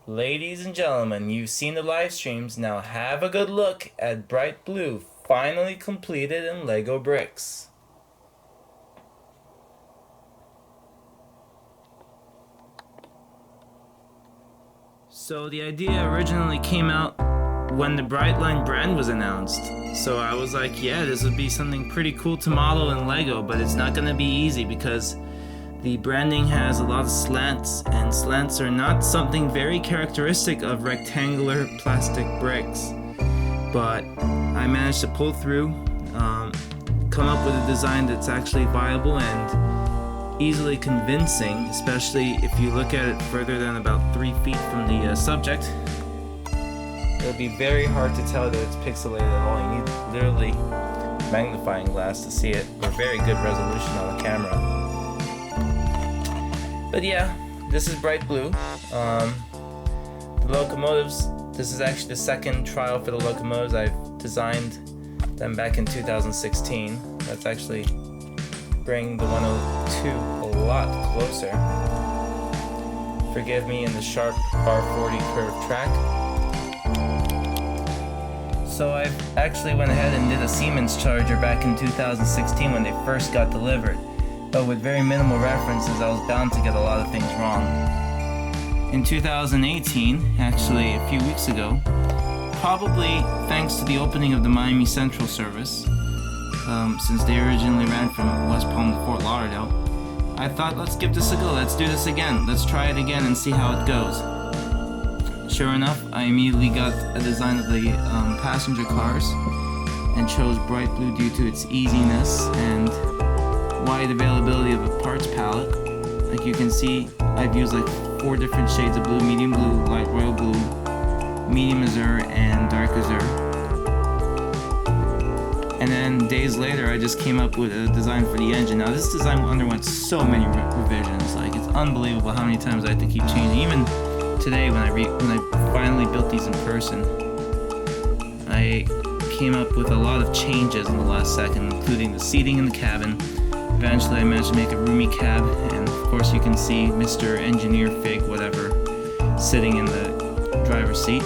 Ladies and gentlemen, you've seen the live streams, now have a good look at Bright Blue, finally completed in Lego bricks. So the idea originally came out when the Brightline brand was announced. So I was like, yeah, this would be something pretty cool to model in Lego, but it's not gonna be easy because the branding has a lot of slants, and slants are not something very characteristic of rectangular plastic bricks. But I managed to pull through, come up with a design that's actually viable and easily convincing, especially if you look at it further than about 3 feet from the subject. It would be very hard to tell that it's pixelated at all. You need literally magnifying glass to see it, or very good resolution on the camera. But yeah, this is Bright Blue. The locomotives, this is actually the second trial for the locomotives. I've designed them back in 2016. Let's actually bring the 102 a lot closer. Forgive me in the sharp R40 curved track. So I actually went ahead and did a Siemens Charger back in 2016 when they first got delivered. But with very minimal references, I was bound to get a lot of things wrong. In 2018, actually a few weeks ago, probably thanks to the opening of the Miami Central service, since they originally ran from West Palm to Fort Lauderdale, I thought, let's give this a go, let's do this again, let's try it again and see how it goes. Sure enough, I immediately got a design of the passenger cars and chose Bright Blue due to its easiness and wide availability of a parts palette. Like you can see, I've used like 4 different shades of blue: medium blue, light royal blue, medium azure, and dark azure. And then days later, I just came up with a design for the engine. Now this design underwent so many revisions. Like, it's unbelievable how many times I had to keep changing. Even today, when I finally built these in person, I came up with a lot of changes in the last second, including the seating in the cabin. Eventually I managed to make a roomy cab, and of course you can see Mr. Engineer Fig, whatever, sitting in the driver's seat.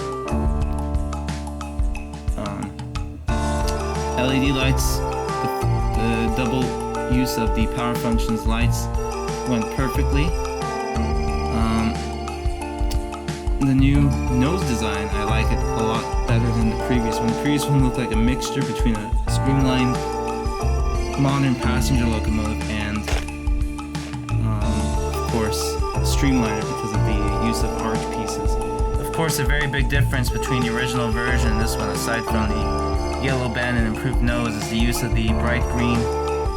LED lights, the double use of the power functions lights went perfectly. The new nose design, I like it a lot better than the previous one. The previous one looked like a mixture between a streamlined modern passenger locomotive and, of course, streamliner because of the use of arch pieces. Of course, a very big difference between the original version and this one, aside from the yellow band and improved nose, is the use of the bright green,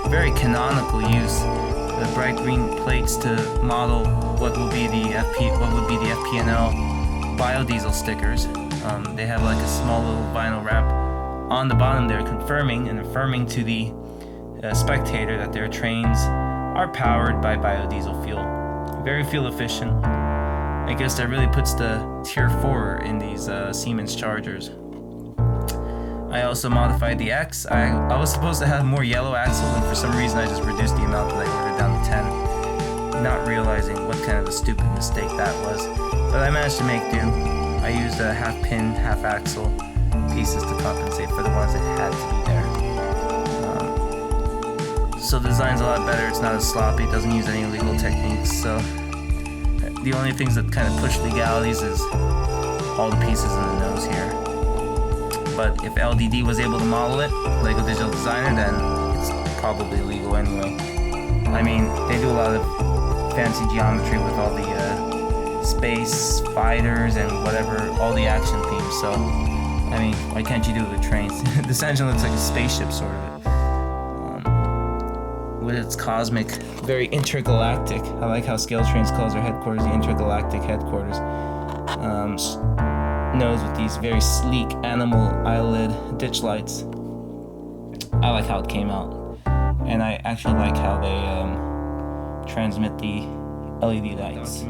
very canonical use, the bright green plates to model what would be the FP&L biodiesel stickers. They have like a small little vinyl wrap on the bottom there, confirming and affirming to the spectator that their trains are powered by biodiesel fuel. Very fuel efficient. I guess that really puts the tier 4 in these Siemens Chargers. I also modified the X. I was supposed to have more yellow axles, and for some reason I just reduced the amount that I ordered down to 10, not realizing what kind of a stupid mistake that was. But I managed to make do. I used a half pin, half axle pieces to compensate for the ones that had to be there. So the design's a lot better, it's not as sloppy, it doesn't use any illegal techniques, so the only things that kind of push legalities is all the pieces in the nose here. But if LDD was able to model it, Lego Digital Designer, then it's probably legal anyway. I mean, they do a lot of fancy geometry with all the space fighters and whatever, all the action themes, so I mean, why can't you do it with trains? This engine looks like a spaceship, sort of. With its cosmic, very intergalactic. I like how Scale Trains calls their headquarters the intergalactic headquarters. Nose with these very sleek animal eyelid ditch lights. I like how it came out, and I actually like how they transmit the LED lights.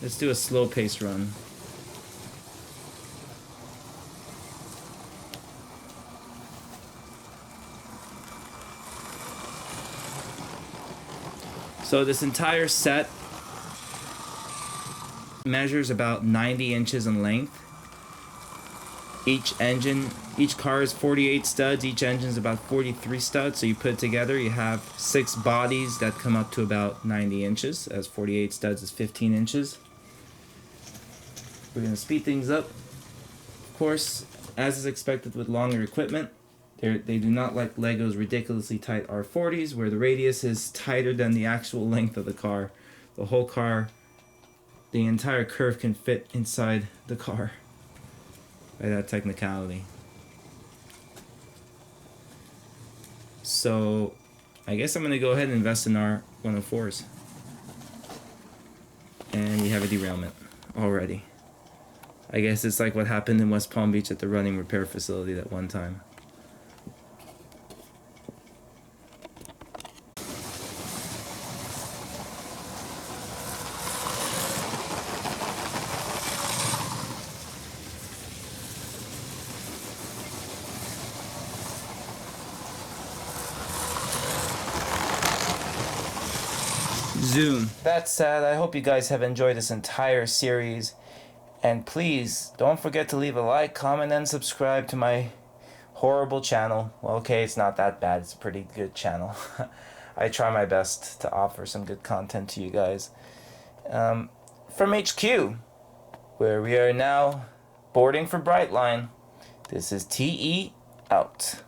Let's do a slow pace run. So this entire set measures about 90 inches in length. Each car is 48 studs, each engine is about 43 studs, so you put it together, you have 6 bodies that come up to about 90 inches, as 48 studs is 15 inches. We're going to speed things up. Of course, as is expected with longer equipment, they do not like Lego's ridiculously tight R40s, where the radius is tighter than the actual length of the car. The whole car, the entire curve can fit inside the car by that technicality. So I guess I'm going to go ahead and invest in our 104s. And we have a derailment already. I guess it's like what happened in West Palm Beach at the running repair facility that one time. Zoom. That said, I hope you guys have enjoyed this entire series. And please, don't forget to leave a like, comment, and subscribe to my horrible channel. Well, okay, it's not that bad. It's a pretty good channel. I try my best to offer some good content to you guys. From HQ, where we are now boarding for Brightline, this is TE out.